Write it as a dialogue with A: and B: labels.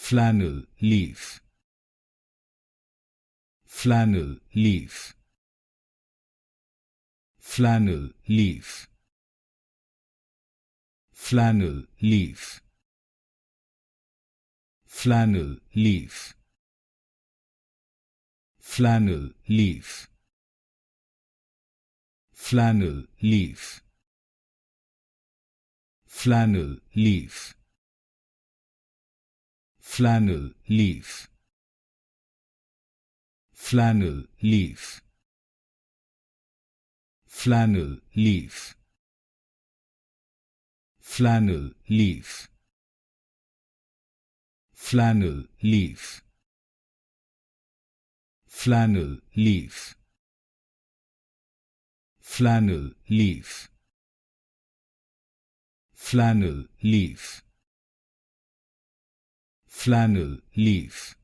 A: Flannel-leaf, flannel-leaf, flannel-leaf, flannel-leaf, flannel-leaf, flannel-leaf, flannel-leaf, flannel-leaf, flannel-leaf, flannel-leaf, flannel-leaf, flannel-leaf, flannel-leaf, flannel-leaf, flannel-leaf, flannel-leaf, flannel-leaf,